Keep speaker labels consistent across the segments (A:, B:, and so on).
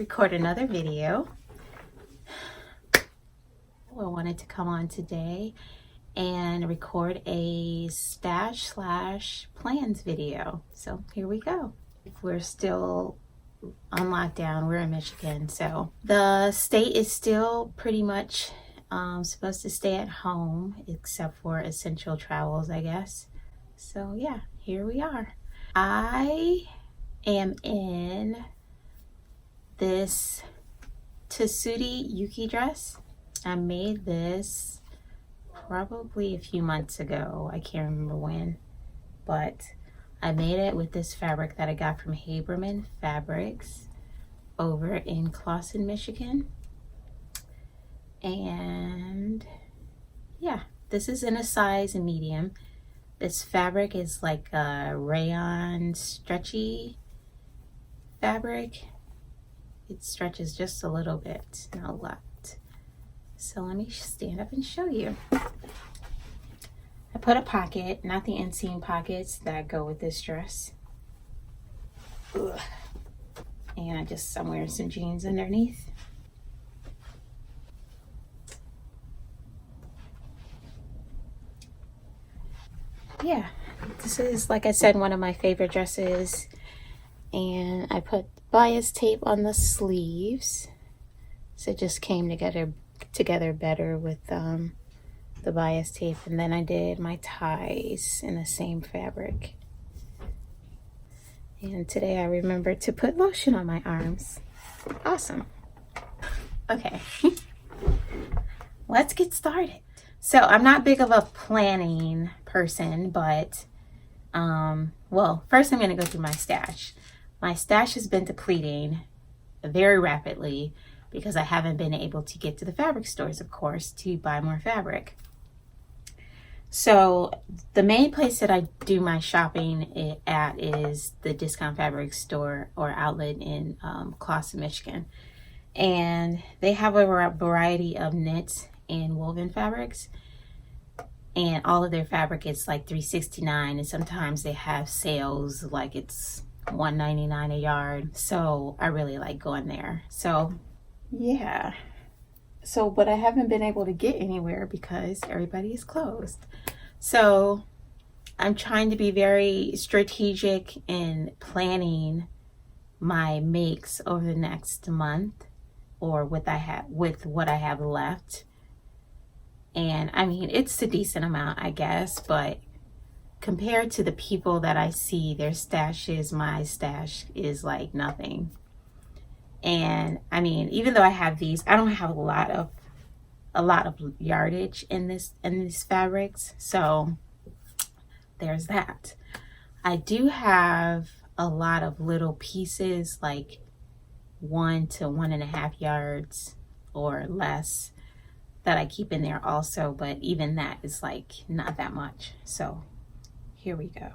A: record another video. I wanted to come on today and record a stash / plans video. So here we go. We're still on lockdown. We're in Michigan, so the state is still pretty much supposed to stay at home except for essential travels, I guess. So yeah, here we are. I am in this Tessuti Yuki dress. I made this probably a few months ago. I can't remember when, but I made it with this fabric that I got from Haberman Fabrics over in Clawson, Michigan. And yeah, this is in a size medium. This fabric is like a rayon stretchy fabric. It stretches just a little bit, not a lot. So let me stand up and show you. I put a pocket, not the inseam pockets that go with this dress. Ugh. And I'm wearing some jeans underneath. Yeah, this is, like I said, one of my favorite dresses. And I put bias tape on the sleeves. So it just came together better with the bias tape. And then I did my ties in the same fabric. And today I remembered to put lotion on my arms. Awesome. Okay, let's get started. So I'm not big of a planning person, but well, first I'm going to go through my stash. My stash has been depleting very rapidly because I haven't been able to get to the fabric stores, of course, to buy more fabric. So the main place that I do my shopping at is the Discount Fabric Store or outlet in Clawson, Michigan. And they have a variety of knits and woven fabrics. And all of their fabric is like $3.69, and sometimes they have sales like it's $1.99 a yard. So I really like going there. So yeah. So, but I haven't been able to get anywhere because everybody is closed. So I'm trying to be very strategic in planning my makes over the next month, or with what I have left. And I mean, it's a decent amount, I guess, but compared to the people that I see, their stashes, my stash is like nothing. And I mean, even though I have these, I don't have a lot of yardage in these fabrics. So there's that. I do have a lot of little pieces, like 1 to 1.5 yards or less, that I keep in there also, but even that is like not that much. So here we go.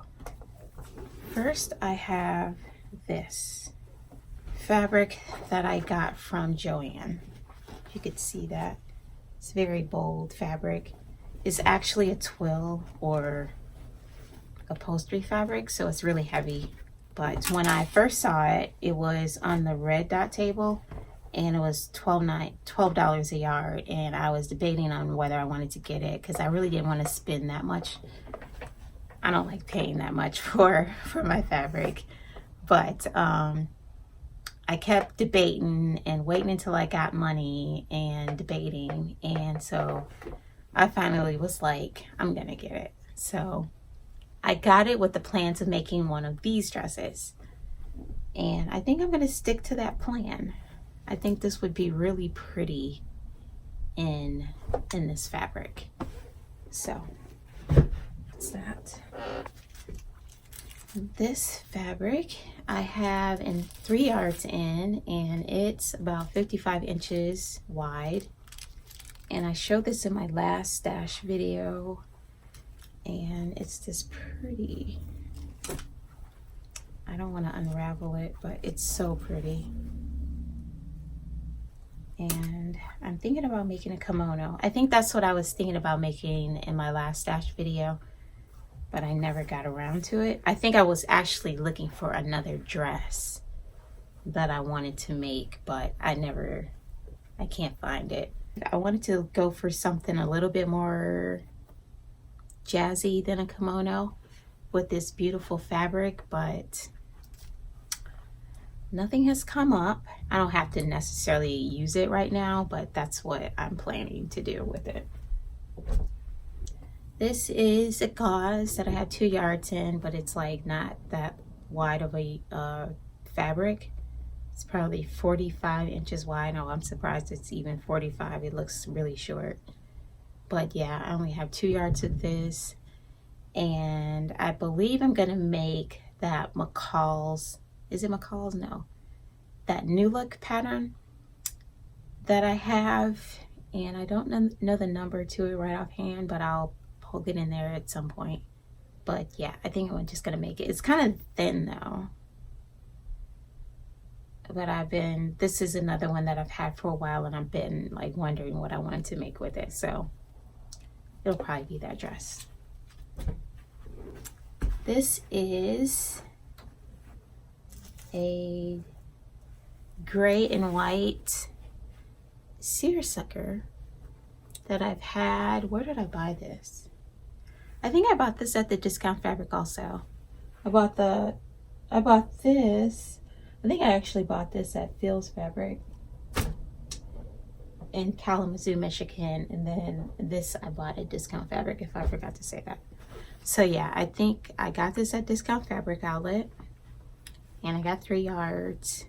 A: First, I have this fabric that I got from Joann. If you could see that, it's very bold fabric. It's actually a twill or upholstery fabric, so it's really heavy. But when I first saw it, it was on the red dot table, and it was $12 a yard, and I was debating on whether I wanted to get it because I really didn't want to spend that much. I don't like paying that much for my fabric, but I kept debating and waiting until I got money and debating, and so I finally was like, I'm gonna get it. So I got it with the plans of making one of these dresses, and I think I'm gonna stick to that plan. I think this would be really pretty in this fabric. So that's that. This fabric I have in 3 yards in, and it's about 55 inches wide. And I showed this in my last stash video, and it's this pretty. I don't want to unravel it, but it's so pretty. And I'm thinking about making a kimono. I think that's what I was thinking about making in my last stash video, but I never got around to it. I think I was actually looking for another dress that I wanted to make, but I can't find it. I wanted to go for something a little bit more jazzy than a kimono with this beautiful fabric, but nothing has come up. I don't have to necessarily use it right now, but that's what I'm planning to do with it. This is a gauze that I have 2 yards in, but it's like not that wide of a fabric. It's probably 45 inches wide. Oh, I'm surprised it's even 45. It looks really short. But yeah, I only have 2 yards of this. And I believe I'm gonna make that McCalls, is it McCalls? No. That NewLook pattern that I have. And I don't know the number to it right offhand, but I'll poke it in there at some point. But yeah, I think I'm just gonna make it. It's kind of thin though. But this is another one that I've had for a while, and I've been like wondering what I wanted to make with it. So it'll probably be that dress. This is a gray and white seersucker that I've had. Where did I buy this? I think I bought this at the Discount Fabric also. I bought this. I think I actually bought this at Phil's Fabric in Kalamazoo, Michigan. And then this I bought at Discount Fabric, if I forgot to say that. So yeah, I think I got this at Discount Fabric Outlet. And I got 3 yards.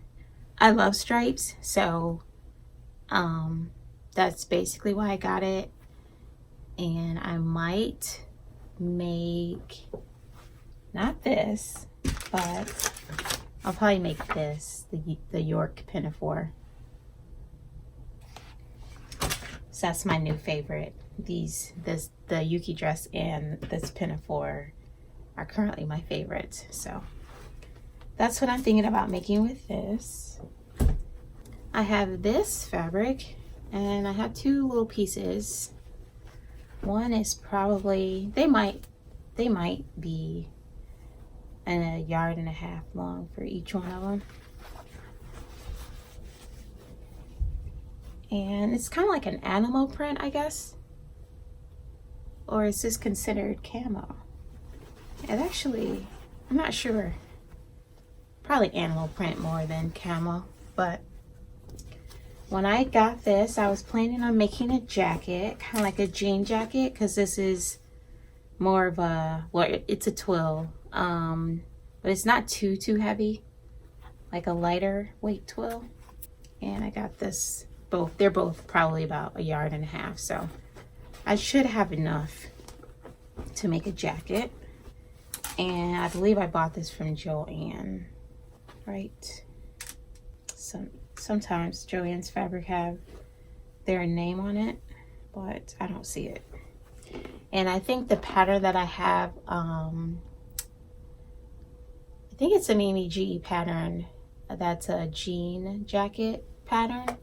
A: I love stripes, so that's basically why I got it. And I might make, not this, but I'll probably make this, the York Pinafore. So that's my new favorite. The Yuki dress and this Pinafore are currently my favorites. So that's what I'm thinking about making with this. I have this fabric, and I have 2 little pieces. One is probably, they might be a yard and a half long for each one of them. And it's kind of like an animal print, I guess. Or is this considered camo? It actually, I'm not sure. Probably animal print more than camo. But when I got this, I was planning on making a jacket, kind of like a jean jacket, because this is more of a, well, it's a twill. But it's not too heavy, like a lighter weight twill. And I got this, they're both probably about a yard and a half, so I should have enough to make a jacket. And I believe I bought this from Joann, right? Sometimes Joann's Fabric have their name on it, but I don't see it. And I think the pattern that I have, I think it's a Mimi G pattern. That's a jean jacket pattern.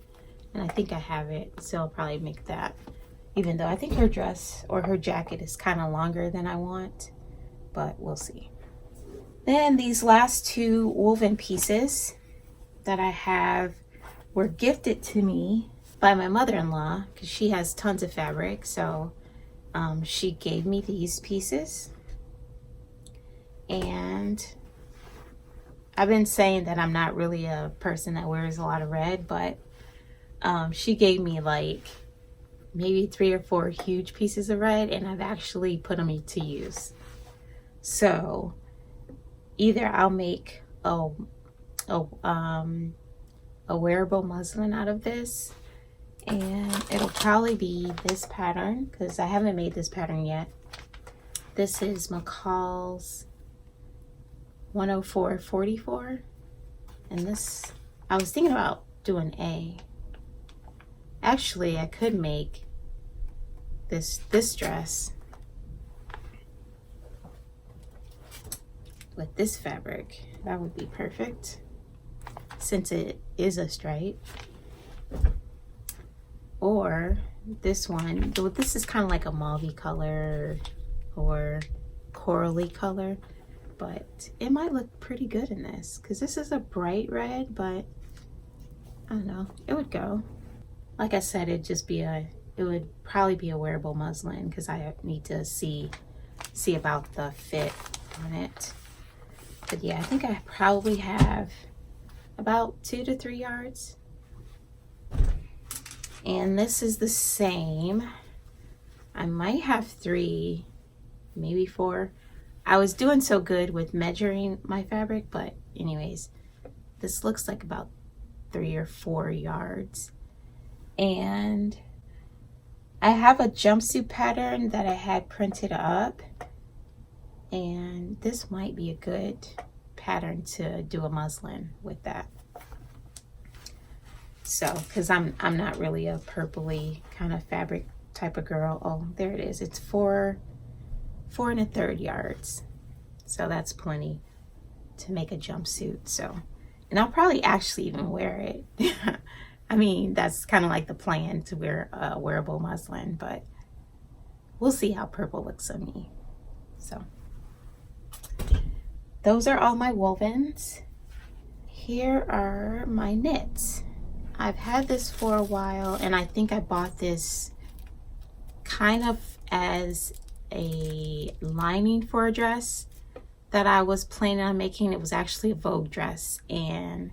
A: And I think I have it, so I'll probably make that. Even though I think her dress or her jacket is kind of longer than I want, but we'll see. Then these last 2 woven pieces that I have were gifted to me by my mother-in-law, because she has tons of fabric. So she gave me these pieces. And I've been saying that I'm not really a person that wears a lot of red, but she gave me like maybe 3 or 4 huge pieces of red, and I've actually put them to use. So either I'll make a wearable muslin out of this, and it'll probably be this pattern, because I haven't made this pattern yet. This is McCalls 10444, and this, I was thinking about doing A. Actually, I could make this dress with this fabric. That would be perfect, since it is a stripe. Or this one, this is kind of like a mauve color or corally color. but it might look pretty good in this because this is a bright red, but I don't know, it would go. Like I said, it would probably be a wearable muslin because I need to see about the fit on it. But yeah, I think I probably have about 2 to 3 yards. And this is the same. I might have 3, maybe 4. I was doing so good with measuring my fabric, but anyways, this looks like about 3 or 4 yards. And I have a jumpsuit pattern that I had printed up, and this might be a good pattern to do a muslin with that. So, because I'm not really a purpley kind of fabric type of girl. Oh, there it is. It's 4 1/3 yards. So that's plenty to make a jumpsuit. So, and I'll probably actually even wear it. I mean, that's kind of like the plan, to wear a wearable muslin, but we'll see how purple looks on me. So those are all my wovens. Here are my knits. I've had this for a while, and I think I bought this kind of as a lining for a dress that I was planning on making. It was actually a Vogue dress, and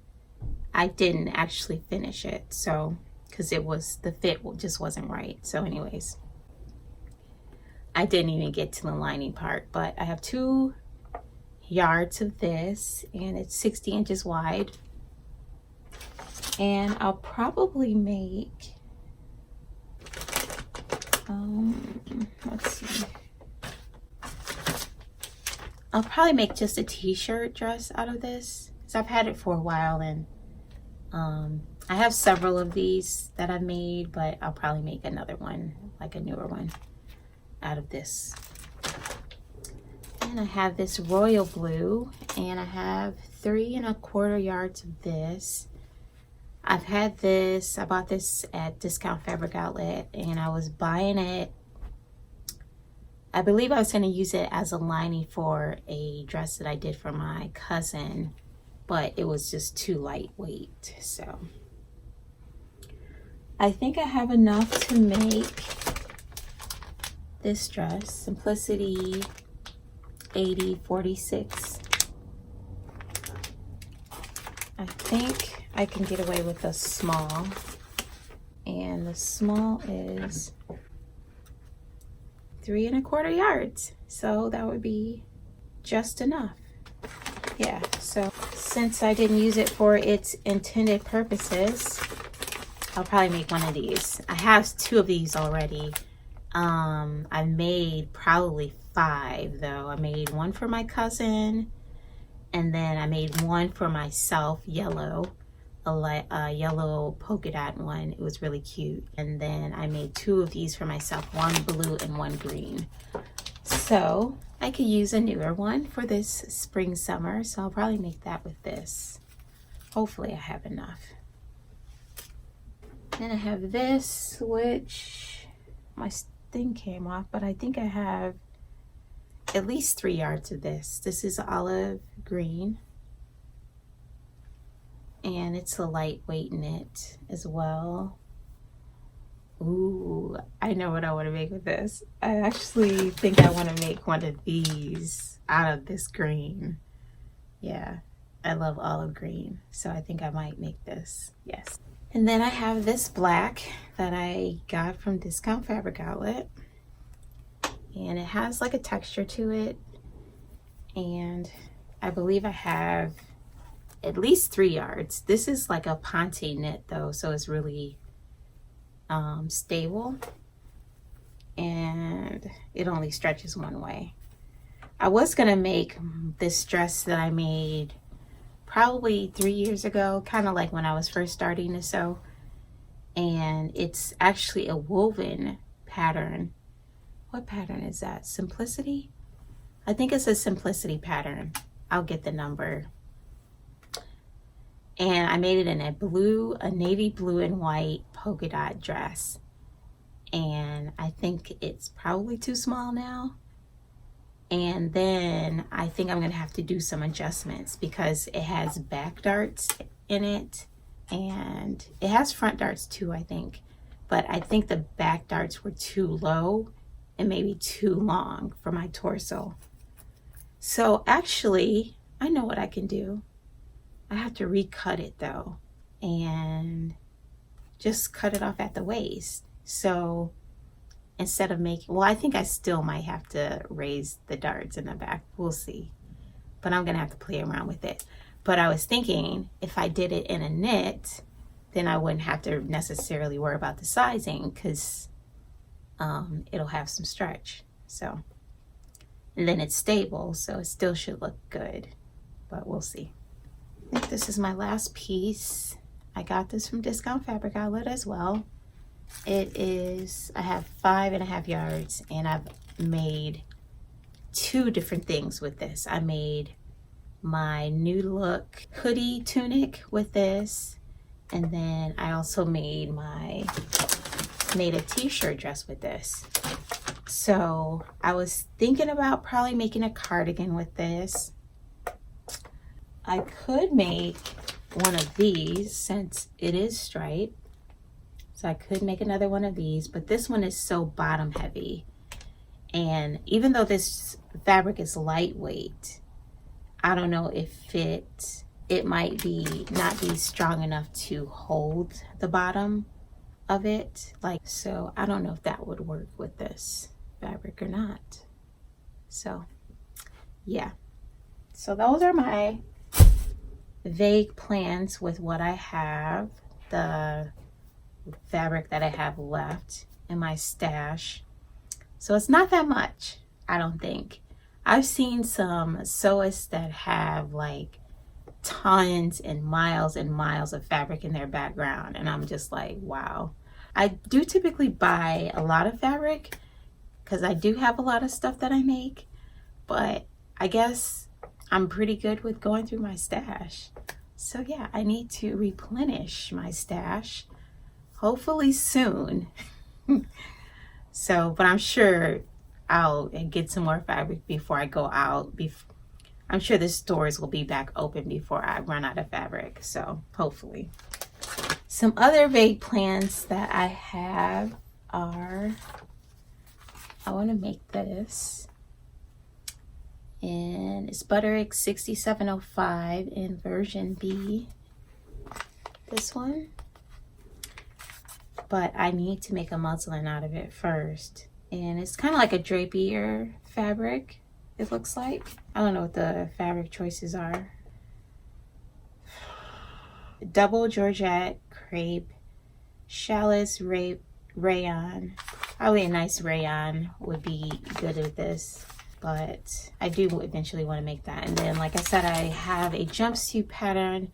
A: I didn't actually finish it, so because the fit just wasn't right. So anyways, I didn't even get to the lining part, but I have 2 yards of this, and it's 60 inches wide. And I'll probably make, let's see. I'll probably make just a t-shirt dress out of this, because I've had it for a while, and I have several of these that I've made, but I'll probably make another one, like a newer one, out of this. And I have this royal blue, and I have 3 1/4 yards of this. I've had this, I bought this at Discount Fabric Outlet, and I was buying it. I believe I was going to use it as a lining for a dress that I did for my cousin, but it was just too lightweight. So I think I have enough to make this dress, Simplicity 8046. I think I can get away with a small, and the small is 3 1/4 yards, so that would be just enough. Yeah, so since I didn't use it for its intended purposes, I'll probably make one of these. I have 2 of these already. I made probably 5 though. I made one for my cousin, and then I made one for myself, yellow, a yellow polka dot one. It was really cute. And then I made 2 of these for myself, one blue and one green. So I could use a newer one for this spring summer, so I'll probably make that with this. Hopefully I have enough. Then I have this, which my thing came off, but I think I have at least 3 yards of this. This is olive green, and it's a lightweight knit as well. Ooh, I know what I want to make with this. I actually think I want to make one of these out of this green. Yeah, I love olive green, so I think I might make this. Yes. And then I have this black that I got from Discount Fabric Outlet, and it has like a texture to it, and I believe I have at least 3 yards. This is like a ponte knit though, so it's really stable, and it only stretches one way. I was gonna make this dress that I made probably 3 years ago, kind of like when I was first starting to sew, and it's actually a woven pattern. What pattern is that? Simplicity? I think it's a Simplicity pattern. I'll get the number. And I made it in a navy blue and white polka dot dress. And I think it's probably too small now. And then I think I'm gonna have to do some adjustments because it has back darts in it and it has front darts too, I think. But I think the back darts were too low and maybe too long for my torso. So actually, I know what I can do. I have to recut it though and just cut it off at the waist. So instead of making, well, I think I still might have to raise the darts in the back. We'll see. But I'm gonna have to play around with it. But I was thinking if I did it in a knit, then I wouldn't have to necessarily worry about the sizing because it'll have some stretch. So, and then it's stable, so it still should look good, but we'll see. I think this is my last piece. I got this from Discount Fabric Outlet as well. It is, I have 5.5 yards and I've made 2 different things with this. I made my NewLook hoodie tunic with this, and then I also made a t-shirt dress with this. So I was thinking about probably making a cardigan with this. I could make one of these since it is striped. So I could make another one of these, but this one is so bottom heavy. And even though this fabric is lightweight, I don't know if it might not be strong enough to hold the bottom of it. So I don't know if that would work with this fabric or not. So yeah, so those are my vague plans with what I have, the fabric that I have left in my stash. So it's not that much, I don't think. I've seen some sewists that have like tons and miles of fabric in their background, and I'm just like, wow. I do typically buy a lot of fabric because I do have a lot of stuff that I make, but I guess I'm pretty good with going through my stash. So yeah, I need to replenish my stash, hopefully soon. So, but I'm sure I'll get some more fabric before I go out. I'm sure the stores will be back open before I run out of fabric, so hopefully. Some other vague plans that I have are, I want to make this, and it's Butterick 6705 in version B, this one. But I need to make a muslin out of it first. And it's kind of like a drapier fabric, it looks like. I don't know what the fabric choices are. Double Georgette crepe, shallots rayon. Probably a nice rayon would be good with this, but I do eventually want to make that. And then, like I said, I have a jumpsuit pattern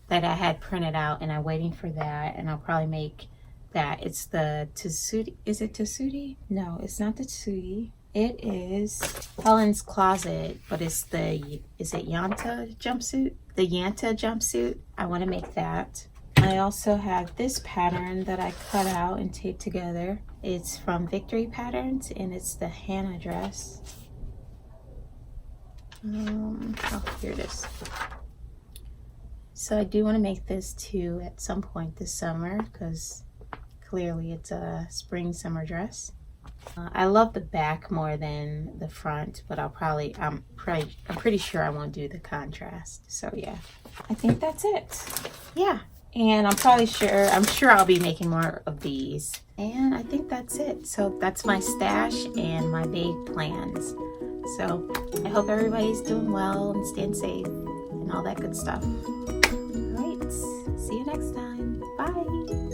A: that I had printed out, and I'm waiting for that, and I'll probably make that. It's the Tessuti. Is it Tessuti? No, it's not the Tessuti. It is Helen's Closet, but it's the, is it Yanta jumpsuit? The Yanta jumpsuit. I want to make that. I also have this pattern that I cut out and taped together. It's from Victory Patterns, and it's the Hannah dress. Oh, here it is. So I do want to make this too at some point this summer, because clearly it's a spring summer dress. I love the back more than the front, but I'm pretty sure I won't do the contrast. So yeah, I think that's it. Yeah, and I'm sure I'll be making more of these. And I think that's it. So that's my stash and my vague plans. So I hope everybody's doing well and staying safe and all that good stuff. All right, see you next time. Bye.